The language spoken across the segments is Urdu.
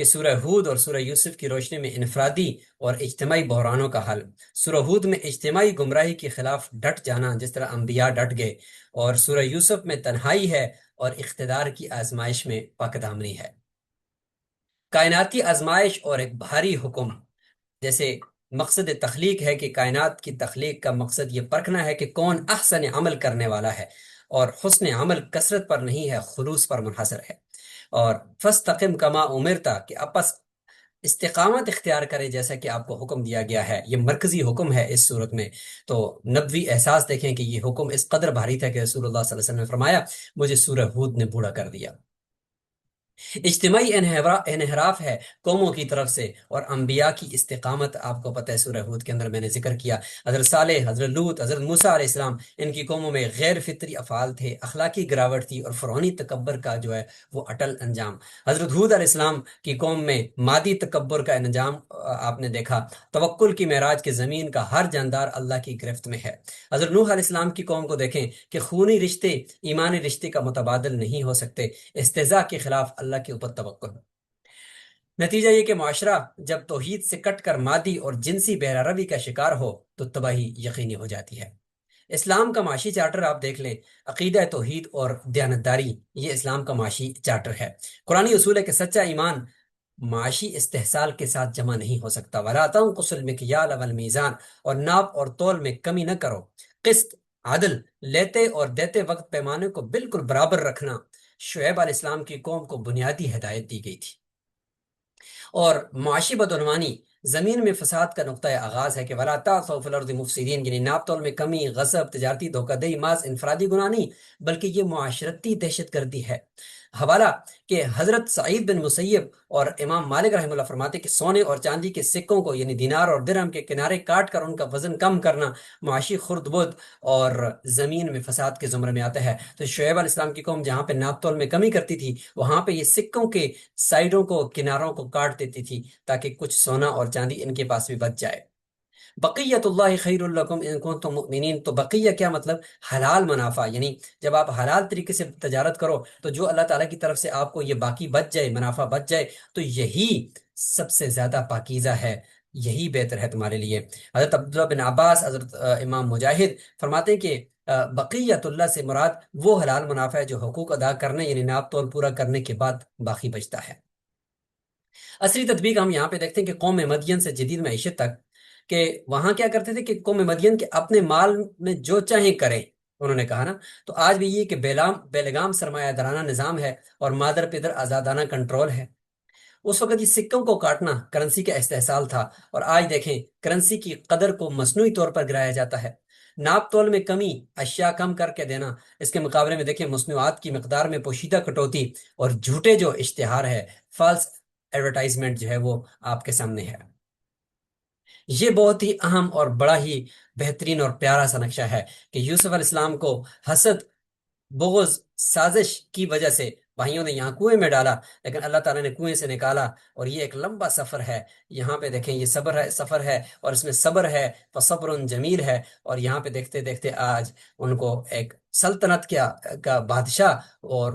کہ سورہ ہود اور سورہ یوسف کی روشنی میں انفرادی اور اجتماعی بحرانوں کا حل۔ سورہ ہود میں اجتماعی گمراہی کے خلاف ڈٹ جانا جس طرح انبیاء ڈٹ گئے، اور سورہ یوسف میں تنہائی ہے اور اقتدار کی آزمائش میں پاک دامنی ہے۔ کائناتی آزمائش اور ایک بھاری حکم، جیسے مقصد تخلیق ہے کہ کائنات کی تخلیق کا مقصد یہ پرکھنا ہے کہ کون احسن عمل کرنے والا ہے، اور حسن عمل کثرت پر نہیں ہے، خلوص پر منحصر ہے۔ اور فاستقم کما امرتا، کہ اپس استقامت اختیار کرے جیسا کہ آپ کو حکم دیا گیا ہے، یہ مرکزی حکم ہے اس صورت میں۔ تو نبوی احساس دیکھیں کہ یہ حکم اس قدر بھاری تھا کہ رسول اللہ صلی اللہ علیہ وسلم نے فرمایا مجھے سورہ ہود نے بوڑھا کر دیا۔ اجتماعی انحراف ہے قوموں کی طرف سے، اور انبیاء کی استقامت آپ کو پتہ ہے سورہ ہود کے اندر میں نے ذکر کیا، حضرت صالح، حضرت لوط، حضرت موسیٰ علیہ السلام، ان کی قوموں میں غیر فطری افعال تھے، اخلاقی گراوٹ تھی، اور فرعونی تکبر کا جو ہے وہ اٹل انجام۔ حضرت ہود علیہ السلام کی قوم میں مادی تکبر کا انجام آپ نے دیکھا، توکل کی معراج کے زمین کا ہر جاندار اللہ کی گرفت میں ہے۔ حضرت نوح علیہ السلام کی قوم کو دیکھیں کہ خونی رشتے ایمانی رشتے کا متبادل نہیں ہو سکتے، استہزاء کے خلاف اللہ کے اوپر توکل۔ نتیجہ یہ کہ معاشرہ جب توحید سے کٹ کر مادی اور جنسی بہرہ روی کا شکار ہو تو تباہی یقینی ہو جاتی ہے۔ اسلام کا معاشی چارٹر آپ دیکھ لیں، عقیدہ توحید اور دیانتداری، یہ اسلام کا معاشی چارٹر ہے۔ قرآنی اصول ہے کہ سچا ایمان معاشی استحصال کے ساتھ جمع نہیں ہو سکتا۔ وَلَا تَنقُصُوا الْمِكْيَالَ وَالْمِيزَانَ، اور ناپ اور تول میں کمی نہ کرو، قسط، عدل، لیتے اور دیتے وقت پیمانے کو بالکل برابر رکھنا، شعیب علیہ السلام کی قوم کو بنیادی ہدایت دی گئی تھی۔ اور معاشی بدعنوانی زمین میں فساد کا نقطۂ آغاز ہے کہ وَلَا تَعْثَوْا فِي الْأَرْضِ مُفْسِدِينَ، یعنی ناپ تول میں کمی، غصب، تجارتی دھوکہ دہی محض انفرادی گناہ نہیں بلکہ یہ معاشرتی دہشت گردی ہے۔ حوالہ کہ حضرت سعید بن مسیب اور امام مالک رحمہ اللہ فرماتے کہ سونے اور چاندی کے سکوں کو یعنی دینار اور درہم کے کنارے کاٹ کر ان کا وزن کم کرنا معاشی خرد برد اور زمین میں فساد کے زمرے میں آتا ہے۔ تو شعیب علیہ السلام کی قوم جہاں پہ ناپ تول میں کمی کرتی تھی وہاں پہ یہ سکوں کے سائڈوں کو، کناروں کو کاٹ دیتی تھی تاکہ کچھ سونا اور چاندی ان کے پاس بھی بچ جائے۔ بقیت اللہ خیر الکم ان کنتم مؤمنین، تو بقیہ کیا مطلب؟ حلال منافع، یعنی جب آپ حلال طریقے سے تجارت کرو تو جو اللہ تعالیٰ کی طرف سے آپ کو یہ باقی بچ جائے، منافع بچ جائے، تو یہی سب سے زیادہ پاکیزہ ہے، یہی بہتر ہے تمہارے لیے۔ حضرت عبداللہ بن عباس، حضرت امام مجاہد فرماتے ہیں کہ بقیت اللہ سے مراد وہ حلال منافع ہے جو حقوق ادا کرنے یعنی ناپ تول پورا کرنے کے بعد باقی بچتا ہے۔ عصری تطبیق ہم یہاں پہ دیکھتے ہیں کہ قوم مدین سے جدید معیشت تک، کہ وہاں کیا کرتے تھے کہ قوم مدین کے اپنے مال میں جو چاہیں کریں، انہوں نے کہا نا، تو آج بھی یہ کہ بے لگام سرمایہ دارانہ نظام ہے اور مادر پدر آزادانہ کنٹرول ہے۔ اس وقت یہ سکوں کو کاٹنا کرنسی کا استحصال تھا، اور آج دیکھیں کرنسی کی قدر کو مصنوعی طور پر گرایا جاتا ہے۔ ناپ تول میں کمی، اشیاء کم کر کے دینا، اس کے مقابلے میں دیکھیں مصنوعات کی مقدار میں پوشیدہ کٹوتی اور جھوٹے جو اشتہار ہے، فالس ایڈورٹائزمنٹ جو ہے وہ آپ کے سامنے ہے۔ یہ بہت ہی اہم اور بڑا ہی بہترین اور پیارا سا نقشہ ہے کہ یوسف علیہ السلام کو حسد، بغض، سازش کی وجہ سے بھائیوں نے یہاں کنویں میں ڈالا، لیکن اللہ تعالیٰ نے کنویں سے نکالا، اور یہ ایک لمبا سفر ہے۔ یہاں پہ دیکھیں یہ سفر ہے، اور اس میں صبر ہے، فصبر جمیل ہے، اور یہاں پہ دیکھتے دیکھتے آج ان کو ایک سلطنت کا بادشاہ اور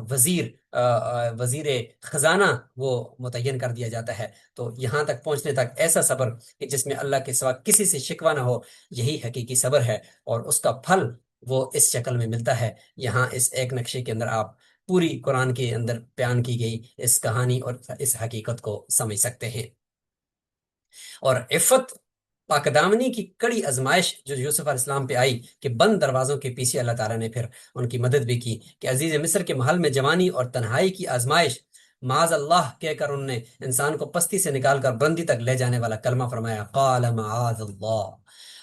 وزیر خزانہ وہ متعین کر دیا جاتا ہے۔ تو یہاں تک پہنچنے تک ایسا صبر کہ جس میں اللہ کے سوا کسی سے شکوہ نہ ہو، یہی حقیقی صبر ہے، اور اس کا پھل وہ اس شکل میں ملتا ہے۔ یہاں اس ایک نقشے کے اندر آپ پوری قرآن کے اندر بیان کی گئی اس کہانی اور اس حقیقت کو سمجھ سکتے ہیں۔ اور عفت، پاک دامنی کی کڑی آزمائش جو یوسف علیہ السلام پہ آئی کہ بند دروازوں کے پیچھے اللہ تعالیٰ نے پھر ان کی مدد بھی کی، کہ عزیز مصر کے محل میں جوانی اور تنہائی کی آزمائش، معاذ اللہ کہہ کر انہوں نے انسان کو پستی سے نکال کر بلندی تک لے جانے والا کلمہ فرمایا، قال معاذ اللہ۔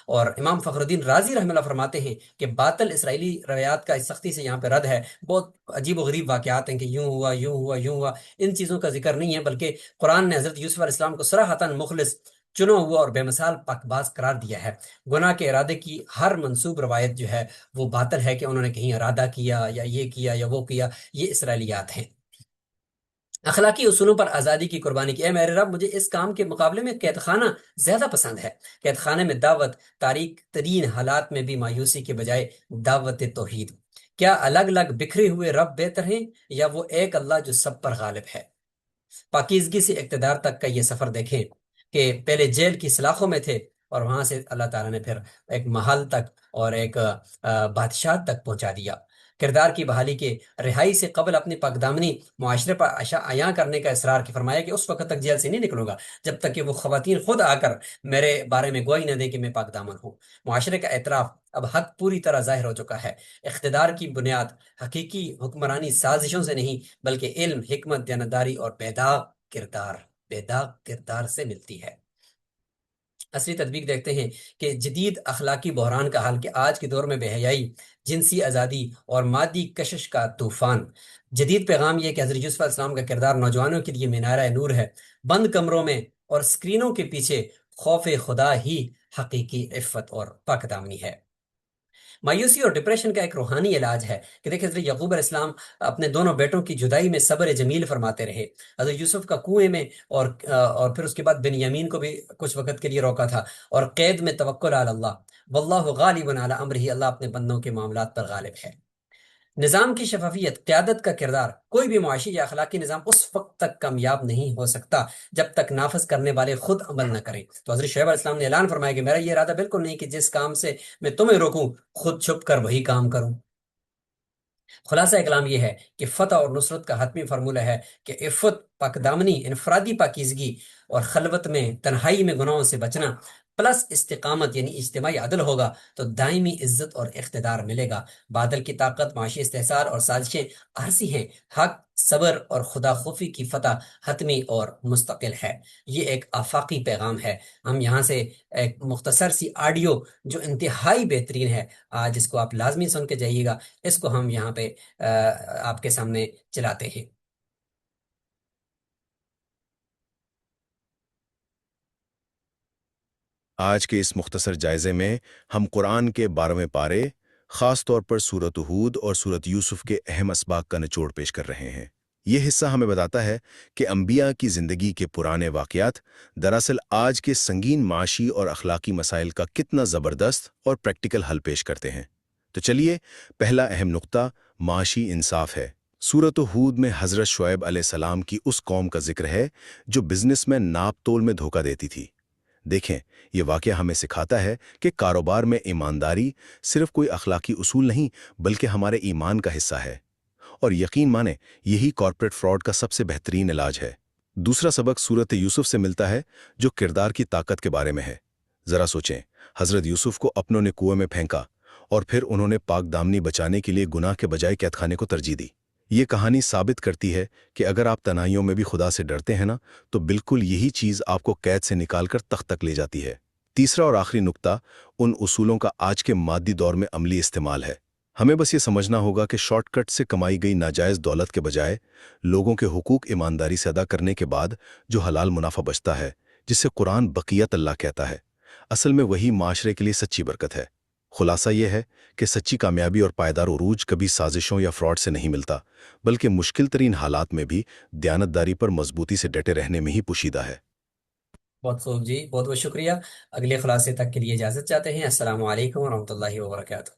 اور امام فخر الدین رازی رحمہ اللہ فرماتے ہیں کہ باطل اسرائیلی روایات کا اس سختی سے یہاں پہ رد ہے۔ بہت عجیب و غریب واقعات ہیں کہ یوں ہوا یوں ہوا یوں ہوا، ان چیزوں کا ذکر نہیں ہے، بلکہ قرآن نے حضرت یوسف علیہ السلام کو صراحتاً مخلص، چنا ہوا اور بے مثال پاک باز قرار دیا ہے۔ گناہ کے ارادے کی ہر منسوب روایت جو ہے وہ باطل ہے، کہ انہوں نے کہیں ارادہ کیا یا یہ کیا یا وہ کیا، یہ اسرائیلیات ہیں۔ اخلاقی اصولوں پر آزادی کی قربانی کی، اے میرے رب مجھے اس کام کے مقابلے میں قید خانہ زیادہ پسند ہے۔ قید خانے میں دعوت، تاریک ترین حالات میں بھی مایوسی کے بجائے دعوت توحید۔ کیا الگ الگ بکھرے ہوئے رب بہتر ہیں، یا وہ ایک اللہ جو سب پر غالب ہے؟ پاکیزگی سے اقتدار تک کا یہ سفر دیکھیں کہ پہلے جیل کی سلاخوں میں تھے، اور وہاں سے اللہ تعالیٰ نے پھر ایک محل تک اور ایک بادشاہ تک پہنچا دیا۔ کردار کی بحالی کے رہائی سے قبل اپنی پاکدامنی معاشرے پر عیاں کرنے کا اصرار کی فرمایا کہ اس وقت تک جیل سے نہیں نکلوں گا جب تک کہ وہ خواتین خود آ کر میرے بارے میں گواہی نہ دیں کہ میں پاک دامن ہوں۔ معاشرے کا اعتراف اب حق پوری طرح ظاہر ہو چکا ہے۔ اقتدار کی بنیاد حقیقی حکمرانی سازشوں سے نہیں بلکہ علم، حکمت، دیانتداری اور کردار بیداغ کردار سے ملتی ہے۔ اصلی تطبیق دیکھتے ہیں کہ جدید اخلاقی بحران کا حل کہ آج کے دور میں بے حیائی، جنسی آزادی اور مادی کشش کا طوفان۔ جدید پیغام یہ کہ حضرت یوسف علیہ السلام کا کردار نوجوانوں کے لیے مینارہ نور ہے۔ بند کمروں میں اور سکرینوں کے پیچھے خوف خدا ہی حقیقی عفت اور پاک دامنی ہے۔ مایوسی اور ڈپریشن کا ایک روحانی علاج ہے کہ دیکھیں حضرت یعقوب علیہ السلام اپنے دونوں بیٹوں کی جدائی میں صبر جمیل فرماتے رہے۔ حضرت یوسف کا کنویں میں اور پھر اس کے بعد بن یمین کو بھی کچھ وقت کے لیے روکا تھا، اور قید میں توکل علی اللہ، واللہ غالب علی امرہ، اللہ اپنے بندوں کے معاملات پر غالب ہے۔ نظام کی شفافیت، قیادت کا کردار، کوئی بھی معاشی یا اخلاقی نظام اس وقت تک کامیاب نہیں ہو سکتا جب تک نافذ کرنے والے خود عمل نہ کریں۔ تو حضرت شعیب علیہ السلام نے اعلان فرمایا کہ میرا یہ ارادہ بالکل نہیں کہ جس کام سے میں تمہیں روکوں خود چھپ کر وہی کام کروں۔ خلاصہ کلام یہ ہے کہ فتح اور نصرت کا حتمی فارمولہ ہے کہ عفت، پاکدامنی، انفرادی پاکیزگی اور خلوت میں تنہائی میں گناہوں سے بچنا پلس استقامت یعنی اجتماعی عدل ہوگا تو دائمی عزت اور اقتدار ملے گا۔ بادل کی طاقت، معاشی استحصال اور سازشیں عارضی ہیں، حق، صبر اور خدا خوفی کی فتح حتمی اور مستقل ہے۔ یہ ایک آفاقی پیغام ہے۔ ہم یہاں سے ایک مختصر سی آڈیو جو انتہائی بہترین ہے، جس کو آپ لازمی سن کے جائیے گا، اس کو ہم یہاں پہ آپ کے سامنے چلاتے ہیں۔ آج کے اس مختصر جائزے میں ہم قرآن کے 12ویں پارے، خاص طور پر سورۃ ہود اور سورۃ یوسف کے اہم اسباق کا نچوڑ پیش کر رہے ہیں۔ یہ حصہ ہمیں بتاتا ہے کہ انبیاء کی زندگی کے پرانے واقعات دراصل آج کے سنگین معاشی اور اخلاقی مسائل کا کتنا زبردست اور پریکٹیکل حل پیش کرتے ہیں۔ تو چلیے، پہلا اہم نقطہ معاشی انصاف ہے۔ سورۃ ہود میں حضرت شعیب علیہ السلام کی اس قوم کا ذکر ہے جو بزنس میں ناپ تول میں دھوکہ دیتی تھی۔ دیکھیں، یہ واقعہ ہمیں سکھاتا ہے کہ کاروبار میں ایمانداری صرف کوئی اخلاقی اصول نہیں بلکہ ہمارے ایمان کا حصہ ہے، اور یقین مانیں یہی کارپوریٹ فراڈ کا سب سے بہترین علاج ہے۔ دوسرا سبق سورۃ یوسف سے ملتا ہے جو کردار کی طاقت کے بارے میں ہے۔ ذرا سوچیں، حضرت یوسف کو اپنوں نے کنویں میں پھینکا اور پھر انہوں نے پاک دامنی بچانے کے لیے گناہ کے بجائے قید خانے کو ترجیح دی۔ یہ کہانی ثابت کرتی ہے کہ اگر آپ تنہائیوں میں بھی خدا سے ڈرتے ہیں نا، تو بالکل یہی چیز آپ کو قید سے نکال کر تخت تک لے جاتی ہے۔ تیسرا اور آخری نقطہ ان اصولوں کا آج کے مادی دور میں عملی استعمال ہے۔ ہمیں بس یہ سمجھنا ہوگا کہ شارٹ کٹ سے کمائی گئی ناجائز دولت کے بجائے لوگوں کے حقوق ایمانداری سے ادا کرنے کے بعد جو حلال منافع بچتا ہے، جسے قرآن بقیت اللہ کہتا ہے، اصل میں وہی معاشرے کے لیے سچی برکت ہے۔ خلاصہ یہ ہے کہ سچی کامیابی اور پائیدار عروج کبھی سازشوں یا فراڈ سے نہیں ملتا، بلکہ مشکل ترین حالات میں بھی دیانتداری پر مضبوطی سے ڈٹے رہنے میں ہی پوشیدہ ہے۔ بہت خوب جی، بہت بہت شکریہ۔ اگلے خلاصے تک کے لیے اجازت چاہتے ہیں۔ السلام علیکم ورحمۃ اللہ وبرکاتہ۔